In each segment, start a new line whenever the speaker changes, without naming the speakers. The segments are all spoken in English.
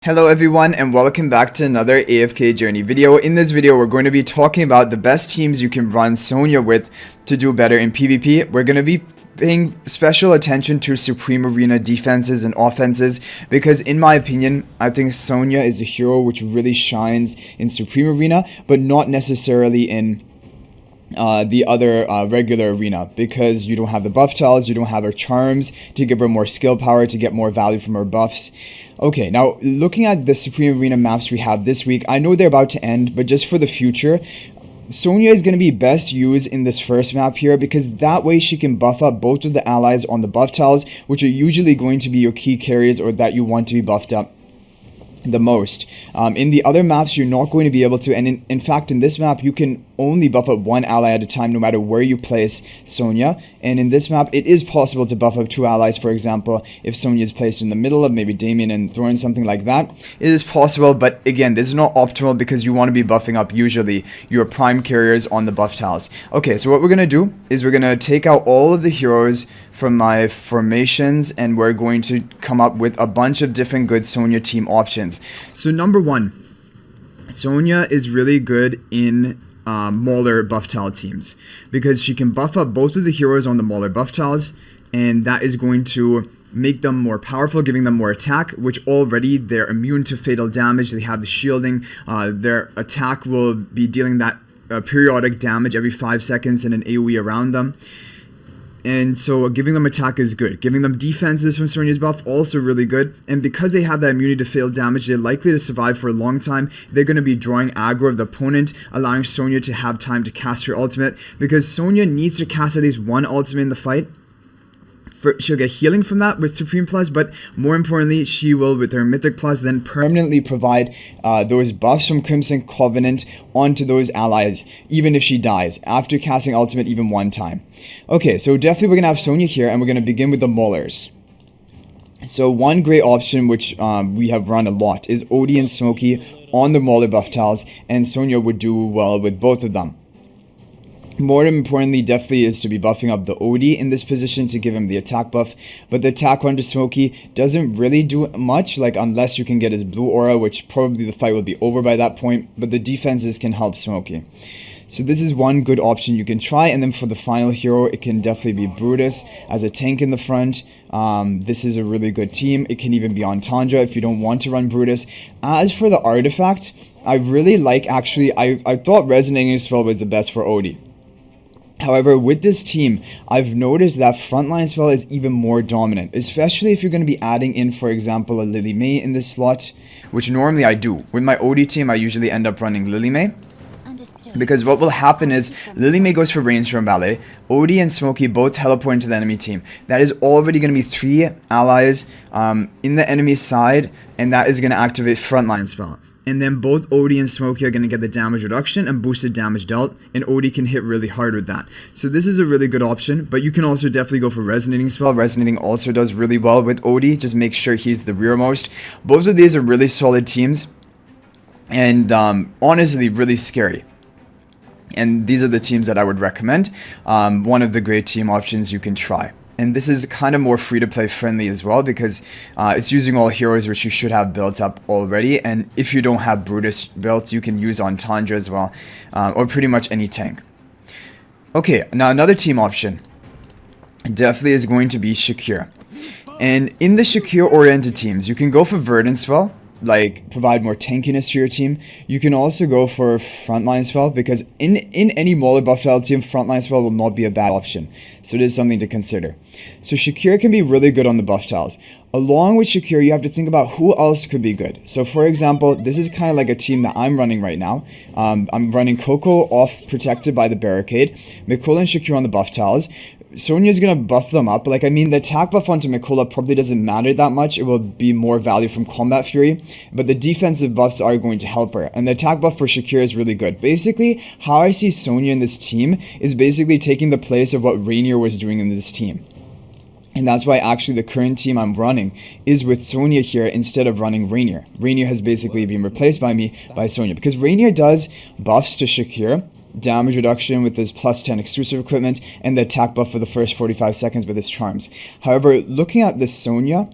Hello everyone and welcome back to another AFK journey video. In this video we're going to be talking about the best teams you can run Sonja with to do better in PvP. We're going to be paying special attention to Supreme Arena defenses and offenses because in my opinion I think Sonja is a hero which really shines in Supreme Arena but not necessarily in the other regular arena, because you don't have the buff tiles, you don't have her charms to give her more skill power, to get more value from her buffs. Okay, now looking at the Supreme Arena maps we have this week, I know they're about to end, but just for the future, Sonja is going to be best used in this first map here, because that way she can buff up both of the allies on the buff tiles, which are usually going to be your key carries or that you want to be buffed up the most. In the other maps you're not going to be able to, and in fact in this map you can only buff up one ally at a time no matter where you place Sonja, and in this map it is possible to buff up two allies. For example, if Sonja is placed in the middle of maybe Damien and Thorin, something like that, it is possible, but again this is not optimal because you want to be buffing up usually your prime carriers on the buff tiles. Okay, so what we're going to do is we're going to take out all of the heroes from my formations and we're going to come up with a bunch of different good Sonja team options. So number one, Sonja is really good in mauler buff tile teams because she can buff up both of the heroes on the mauler buff tiles, and that is going to make them more powerful, giving them more attack, which already they're immune to fatal damage. They have the shielding. Their attack will be dealing that periodic damage every 5 seconds and an AoE around them. And so giving them attack is good. Giving them defenses from Sonja's buff also really good. And because they have that immunity to failed damage, they're likely to survive for a long time. They're going to be drawing aggro of the opponent, allowing Sonja to have time to cast her ultimate. Because Sonja needs to cast at least one ultimate in the fight. She'll get healing from that with Supreme Plus, but more importantly, she will, with her Mythic Plus, then permanently provide those buffs from Crimson Covenant onto those allies, even if she dies, after casting Ultimate even one time. Okay, so definitely we're going to have Sonja here, and we're going to begin with the Maulers. So one great option, which we have run a lot, is Odie and Smokey on the Mauler buff tiles, and Sonja would do well with both of them. More importantly, definitely is to be buffing up the Odie in this position to give him the attack buff, but the attack under Smokey doesn't really do much, like unless you can get his blue aura, which probably the fight will be over by that point, but the defenses can help Smokey. So this is one good option you can try, and then for the final hero, it can definitely be Brutus as a tank in the front. This is a really good team. It can even be on Tundra if you don't want to run Brutus. As for the artifact, I really like, actually, I thought Resonating Spell was the best for Odie. However, with this team, I've noticed that frontline spell is even more dominant, especially if you're going to be adding in, for example, a Lily May in this slot, which normally I do. With my Odie team, I usually end up running Lily May, because what will happen is Lily May goes for range from melee, Odie and Smokey both teleport into the enemy team. That is already going to be 3 allies in the enemy side, and that is going to activate frontline spell. And then both Odie and Smokey are going to get the damage reduction and boosted damage dealt, and Odie can hit really hard with that. So this is a really good option, but you can also definitely go for Resonating Spell. Resonating also does really well with Odie, just make sure he's the rearmost. Both of these are really solid teams, and honestly really scary. And these are the teams that I would recommend. One of the great team options you can try. And this is kind of more free-to-play friendly as well, because it's using all heroes which you should have built up already. And if you don't have Brutus built, you can use on Tundra as well, or pretty much any tank. Okay, now another team option definitely is going to be Shakir. And in the Shakir-oriented teams, you can go for Verdant Spell, like provide more tankiness to your team. You can also go for frontline spell, because in any mauler buff tile team, frontline spell will not be a bad option. So it is something to consider. So Shakir can be really good on the buff tiles. Along with Shakir, you have to think about who else could be good. So for example, this is kind of like a team that I'm running right now. I'm running Coco off protected by the barricade, Mikola and Shakir on the buff tiles. Sonja's going to buff them up. Like, I mean, the attack buff onto Mikola probably doesn't matter that much. It will be more value from Combat Fury, but the defensive buffs are going to help her. And the attack buff for Shakir is really good. Basically, how I see Sonja in this team is basically taking the place of what Rainier was doing in this team. And that's why actually the current team I'm running is with Sonja here instead of running Rainier. Rainier has basically been replaced by me by Sonja, because Rainier does buffs to Shakir, damage reduction with his plus 10 exclusive equipment, and the attack buff for the first 45 seconds with his charms. However, looking at this Sonja,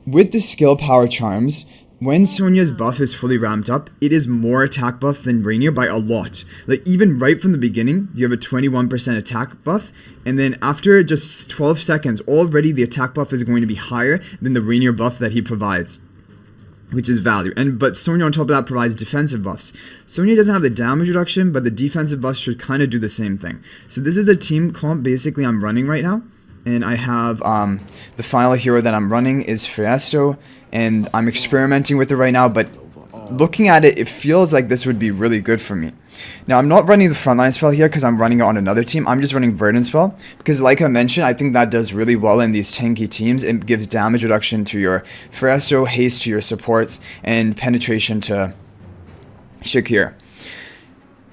with the skill power charms, when Sonja's buff is fully ramped up, it is more attack buff than Rainier by a lot. Like, even right from the beginning, you have a 21% attack buff, and then after just 12 seconds, already the attack buff is going to be higher than the Rainier buff that he provides, which is value. But Sonja on top of that provides defensive buffs. Sonja doesn't have the damage reduction, but the defensive buffs should kind of do the same thing. So this is the team comp basically I'm running right now. And I have the final hero that I'm running is Fiesto, and I'm experimenting with it right now, but looking at it, it feels like this would be really good for me. Now, I'm not running the frontline spell here because I'm running it on another team. I'm just running Verdant spell because, like I mentioned, I think that does really well in these tanky teams. It gives damage reduction to your Fiesto, haste to your supports, and penetration to Shakir.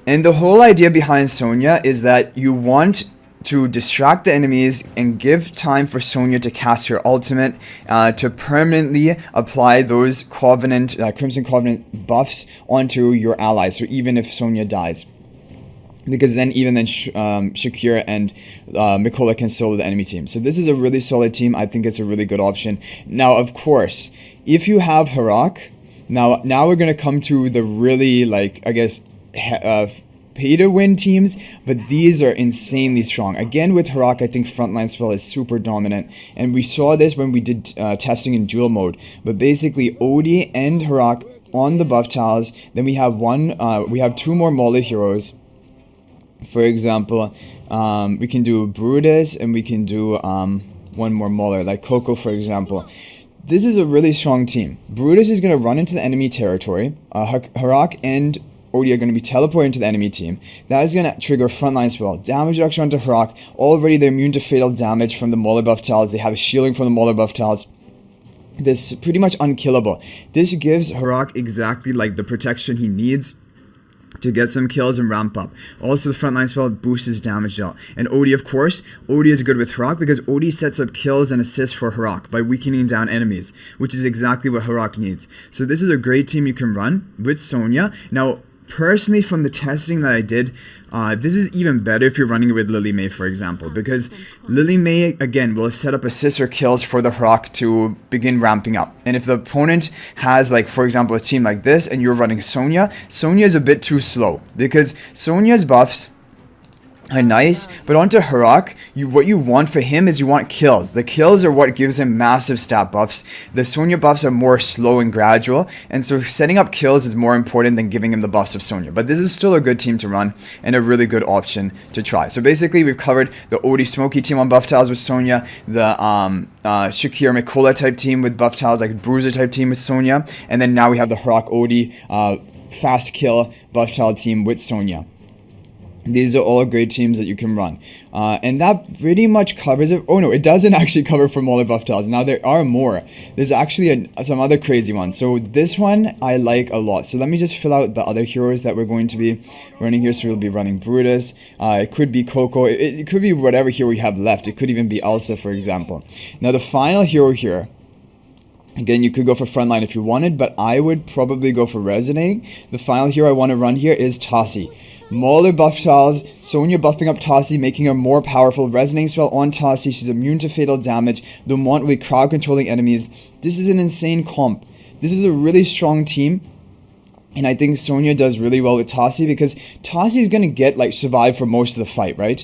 And the whole idea behind Sonja is that you want to distract the enemies and give time for Sonja to cast her ultimate to permanently apply those Covenant, Crimson Covenant buffs onto your allies, so even if Sonja dies. Because then Shakir and Mikola can solo the enemy team. So this is a really solid team. I think it's a really good option. Now, of course, if you have Harak, now we're going to come to the really, like, I guess, pay to win teams, but these are insanely strong. Again, with Harak, I think frontline spell is super dominant, and we saw this when we did testing in duel mode. But basically, Odie and Harak on the buff tiles. Then we have two more mauler heroes. For example, we can do Brutus, and we can do one more mauler, like Coco, for example. This is a really strong team. Brutus is going to run into the enemy territory. Harak and Odie are going to be teleported into the enemy team. That is going to trigger frontline spell. Damage reduction onto Harak. Already they're immune to fatal damage from the mauler buff tiles. They have a shielding from the mauler buff tiles. This is pretty much unkillable. This gives Harak exactly like the protection he needs to get some kills and ramp up. Also, the frontline spell boosts his damage dealt. And Odie, of course, Odie is good with Harak because Odie sets up kills and assists for Harak by weakening down enemies, which is exactly what Harak needs. So this is a great team you can run with Sonja. Now, personally, from the testing that I did, this is even better if you're running it with Lily May, for example, because Lily May, again, will set up assists or kills for the Harak to begin ramping up. And if the opponent has, like, for example, a team like this, and you're running Sonja, Sonja is a bit too slow, because Sonja's buffs are nice, but onto Harak, what you want for him is you want kills. The kills are what gives him massive stat buffs. The Sonja buffs are more slow and gradual, and so setting up kills is more important than giving him the buffs of Sonja. But this is still a good team to run and a really good option to try. So basically, we've covered the Odie Smoky team on buff tiles with Sonja, the Shakir Mikola type team with buff tiles, like Bruiser type team with Sonja, and then now we have the Harak Odie fast kill buff tile team with Sonja. These are all great teams that you can run. And that pretty much covers it. Oh no, it doesn't actually cover for mauler buff tiles. Now there are more. There's actually some other crazy ones. So this one I like a lot. So let me just fill out the other heroes that we're going to be running here. So we'll be running Brutus. It could be Coco. It could be whatever hero we have left. It could even be Elsa, for example. Now the final hero here, again, you could go for frontline if you wanted, but I would probably go for resonating. The final hero I want to run here is Tasi. Mauler buff tiles, Sonja buffing up Tasi, making her more powerful. Resonating spell on Tasi, she's immune to fatal damage. Dumont will be crowd controlling enemies. This is an insane comp. This is a really strong team. And I think Sonja does really well with Tasi because Tasi is going to get, like, survive for most of the fight, right?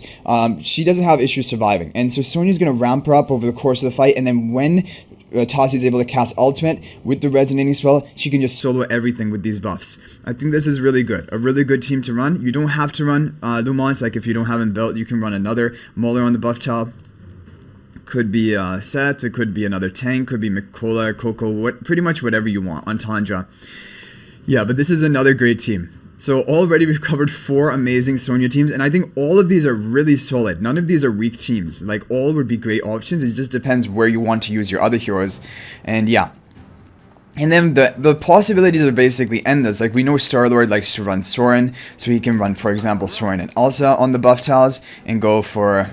She doesn't have issues surviving. And so Sonja is going to ramp her up over the course of the fight. And then when Tasi is able to cast ultimate with the resonating spell, she can just solo everything with these buffs. I think this is really good. A really good team to run. You don't have to run Dumont. Like, if you don't have him built, you can run another Mauler on the buff tile. Could be Seth. It could be another tank. Could be Mikola, Coco, pretty much whatever you want. Entendre. Yeah, but this is another great team. So already we've covered 4 amazing Sonja teams, and I think all of these are really solid. None of these are weak teams. Like, all would be great options. It just depends where you want to use your other heroes. And yeah. And then the possibilities are basically endless. Like, we know Star-Lord likes to run Soren, so he can run, for example, Soren and Elsa on the buff tiles and go for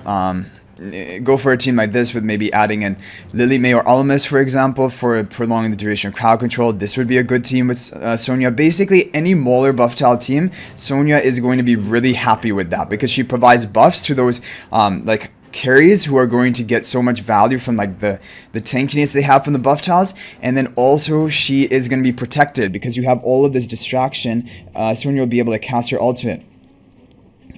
a team like this with maybe adding in Lily May or Almas, for example, for prolonging the duration of crowd control. This would be a good team with Sonja. Basically, any Mauler buff tile team, Sonja is going to be really happy with that because she provides buffs to those like carries who are going to get so much value from like the tankiness they have from the buff tiles, and then also she is going to be protected because you have all of this distraction. Sonja will be able to cast her ultimate,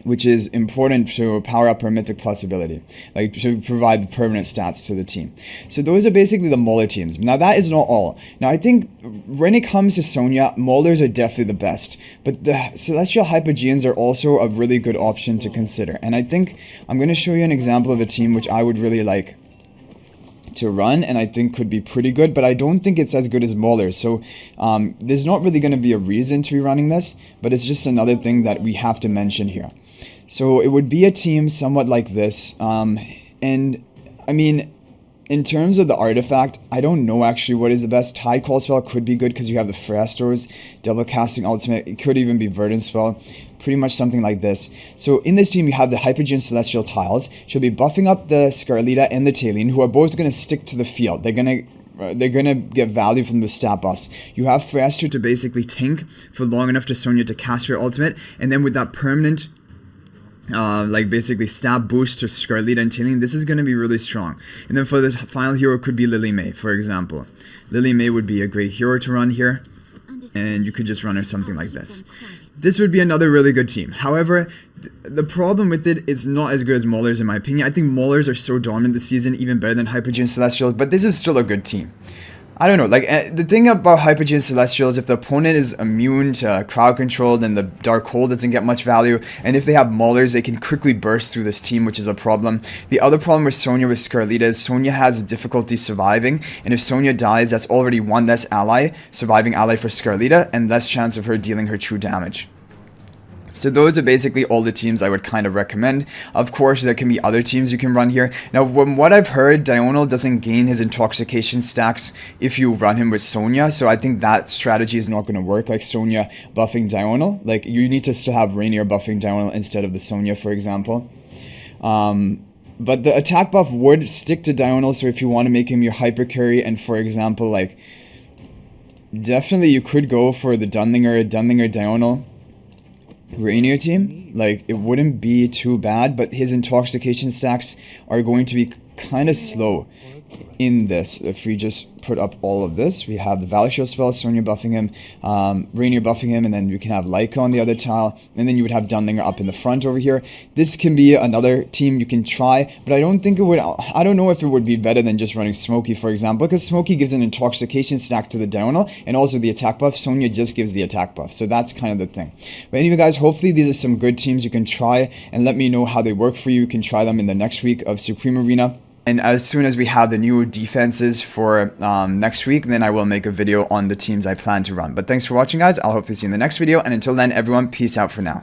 which is important to power up her Mythic Plus ability, like to provide permanent stats to the team. So those are basically the mauler teams. Now that is not all. Now I think when it comes to Sonja, maulers are definitely the best, but the Celestial Hypogeans are also a really good option to consider. And I think I'm going to show you an example of a team which I would really like to run, and I think could be pretty good, but I don't think it's as good as Mauler. So there's not really going to be a reason to be running this, but it's just another thing that we have to mention here. So it would be a team somewhat like this, and I mean, in terms of the artifact, I don't know actually what is the best. Tide Call spell could be good because you have the Frastos, double casting ultimate. It could even be Verdant spell, pretty much something like this. So in this team, you have the Hypogean Celestial Tiles. She'll be buffing up the Scarlita and the Taline, who are both going to stick to the field. They're gonna get value from the stat buffs. You have Fraster to basically tank for long enough to Sonja to cast her ultimate, and then with that permanent like basically stab boost to Scarlita and Taline, this is going to be really strong. And then for the final hero could be Lily May, for example. Lily May would be a great hero to run here, and you could just run her something like this. This would be another really good team. However, the problem with it is not as good as Maulers in my opinion. I think Maulers are so dominant this season, even better than Hypogean Celestials, but this is still a good team. I don't know, like, the thing about Hypogean Celestials, if the opponent is immune to crowd control, then the Dark Hole doesn't get much value, and if they have Maulers, they can quickly burst through this team, which is a problem. The other problem with Sonja with Scarlita is Sonja has difficulty surviving, and if Sonja dies, that's already one less ally, surviving ally for Scarlita, and less chance of her dealing her true damage. So those are basically all the teams I would kind of recommend. Of course, there can be other teams you can run here. Now, from what I've heard, Dionel doesn't gain his intoxication stacks if you run him with Sonja. So I think that strategy is not going to work, like Sonja buffing Dionel. Like, you need to still have Rainier buffing Dionel instead of the Sonja, for example. But the attack buff would stick to Dionel, so if you want to make him your hyper carry, and for example, like, definitely you could go for the Dunlinger Dionel Rainier team. Like, it wouldn't be too bad, but his intoxication stacks are going to be kind of slow in this. If we just put up all of this, we have the Valley Shield spell, Sonja buffing him, Rainier buffing him, and then we can have Leica on the other tile, and then you would have Dunlinger up in the front over here. This can be another team you can try, but I don't think it would, I don't know if it would be better than just running Smokey, for example, because Smokey gives an intoxication stack to the Dionel, and also the attack buff. Sonja just gives the attack buff, so that's kind of the thing. But anyway, guys, hopefully these are some good teams you can try, and let me know how they work for you. You can try them in the next week of Supreme Arena. And as soon as we have the new defenses for next week, then I will make a video on the teams I plan to run. But thanks for watching, guys. I'll hopefully see you in the next video. And until then, everyone, peace out for now.